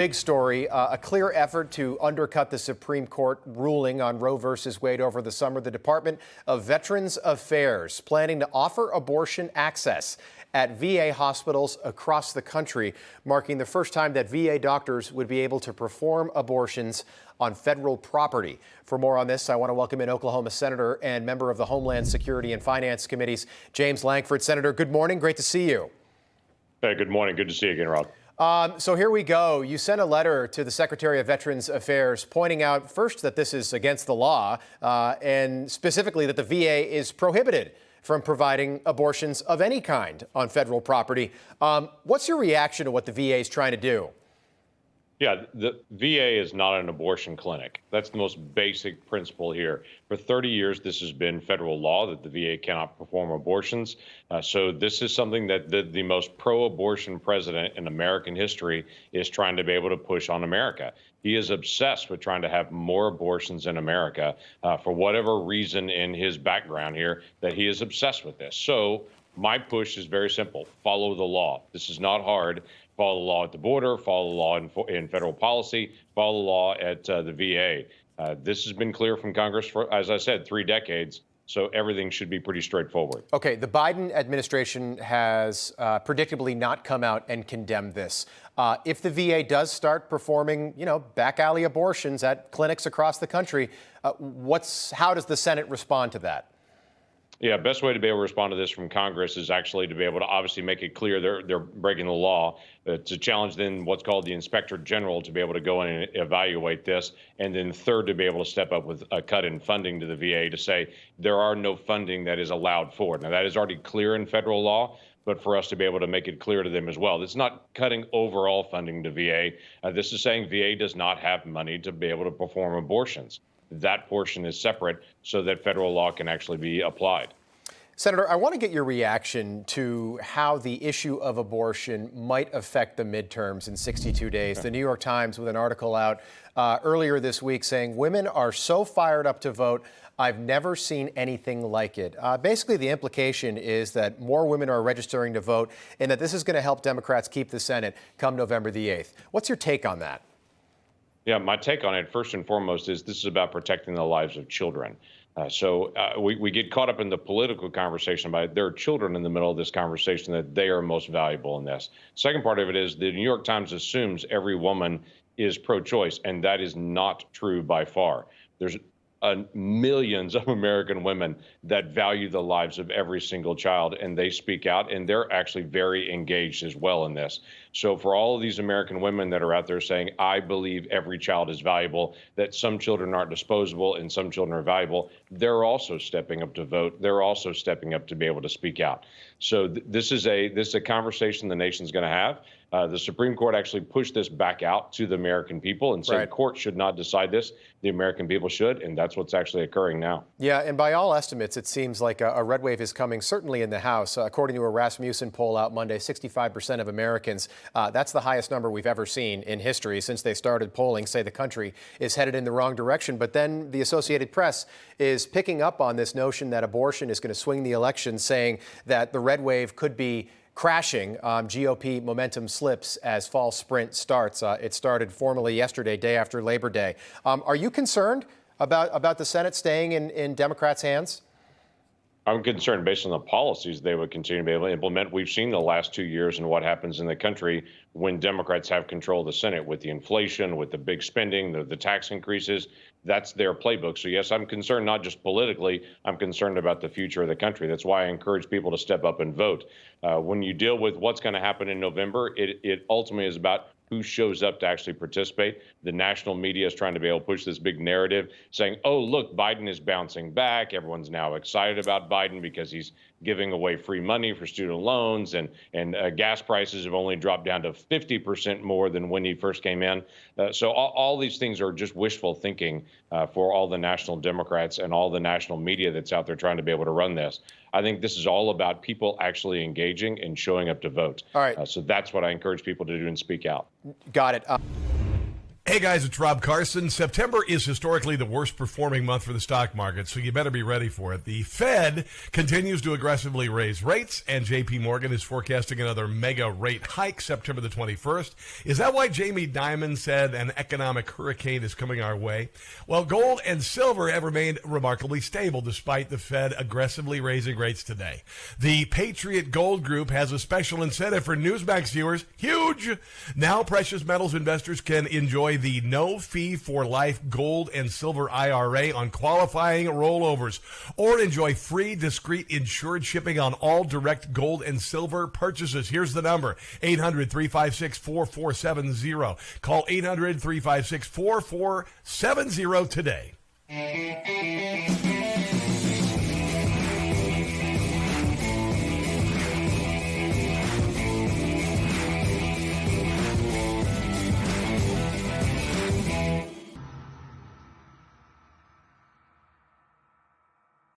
Big story, a clear effort to undercut the Supreme Court ruling on Roe versus Wade over the summer. The Department of Veterans Affairs planning to offer abortion access at VA hospitals across the country, marking the first time that VA doctors would be able to perform abortions on federal property. For more on this, I want to welcome in Oklahoma Senator and member of the Homeland Security and Finance Committees, James Lankford. Senator, good morning. Great to see you. Hey, good morning. Good to see you again, Rob. So here we go. You sent a letter to the Secretary of Veterans Affairs pointing out first that this is against the law and specifically that the VA is prohibited from providing abortions of any kind on federal property. What's your reaction to what the VA is trying to do? Yeah, the VA is not an abortion clinic. That's the most basic principle here. For 30 years, this has been federal law that the VA cannot perform abortions. So this is something that the most pro-abortion president in American history is trying to be able to push on America. He is obsessed with trying to have more abortions in America for whatever reason in his background here that he is obsessed with this. So my push is very simple. Follow the law. This is not hard. Follow the law at the border, follow the law in federal policy, follow the law at the VA. This has been clear from Congress for, as I said, 3 decades. So everything should be pretty straightforward. Okay, the Biden administration has predictably not come out and condemned this. If the VA does start performing, back alley abortions at clinics across the country, how does the Senate respond to that? Yeah, best way to be able to respond to this from Congress is actually to be able to obviously make it clear they're breaking the law, to challenge then what's called the Inspector General to be able to go in and evaluate this, and then third, to be able to step up with a cut in funding to the VA to say there are no funding that is allowed for it. Now, that is already clear in federal law, but for us to be able to make it clear to them as well. This is not cutting overall funding to VA. This is saying VA does not have money to be able to perform abortions. That portion is separate so that federal law can actually be applied. Senator, I want to get your reaction to how the issue of abortion might affect the midterms in 62 days. The New York Times with an article out earlier this week saying women are so fired up to vote, I've never seen anything like it. Basically, the implication is that more women are registering to vote and that this is going to help Democrats keep the Senate come November the 8th. What's your take on that? Yeah, my take on it, first and foremost, is this is about protecting the lives of children. So we get caught up in the political conversation about it. There are children in the middle of this conversation that they are most valuable in this. Second part of it is the New York Times assumes every woman is pro-choice, and that is not true by far. There's millions of American women that value the lives of every single child, and they speak out, and they're actually very engaged as well in this. So for all of these American women that are out there saying, I believe every child is valuable, that some children aren't disposable and some children are valuable, they're also stepping up to vote. They're also stepping up to be able to speak out. So this is a conversation the nation's going to have. The Supreme Court actually pushed this back out to the American people and said the court should not decide this. The American people should, and that's what's actually occurring now. Yeah, and by all estimates, it seems like a red wave is coming, certainly in the House. According to a Rasmussen poll out Monday, 65% of Americans, that's the highest number we've ever seen in history since they started polling, say the country is headed in the wrong direction. But then the Associated Press is picking up on this notion that abortion is going to swing the election, saying that the red wave could be crashing. GOP momentum slips as fall sprint starts. It started formally yesterday, day after Labor Day. Are you concerned about the Senate staying in Democrats' hands? I'm concerned based on the policies they would continue to be able to implement. We've seen the last 2 years and what happens in the country when Democrats have control of the Senate with the inflation, with the big spending, the tax increases. That's their playbook. So, yes, I'm concerned not just politically. I'm concerned about the future of the country. That's why I encourage people to step up and vote. When you deal with what's going to happen in November, it ultimately is about who shows up to actually participate. The national media is trying to be able to push this big narrative saying, oh, look, Biden is bouncing back. Everyone's now excited about Biden because he's giving away free money for student loans, and gas prices have only dropped down to 50% more than when he first came in. So all these things are just wishful thinking for all the national Democrats and all the national media that's out there trying to be able to run this. I think this is all about people actually engaging and showing up to vote. All right. So that's what I encourage people to do and speak out. Got it. Hey guys, it's Rob Carson. September is historically the worst performing month for the stock market, so you better be ready for it. The Fed continues to aggressively raise rates, and JP Morgan is forecasting another mega rate hike September the 21st. Is that why Jamie Dimon said an economic hurricane is coming our way? Well, gold and silver have remained remarkably stable despite the Fed aggressively raising rates today. The Patriot Gold Group has a special incentive for Newsmax viewers. Huge! Now precious metals investors can enjoy the no-fee-for-life gold and silver IRA on qualifying rollovers, or enjoy free, discreet, insured shipping on all direct gold and silver purchases. Here's the number, 800-356-4470. Call 800-356-4470 today.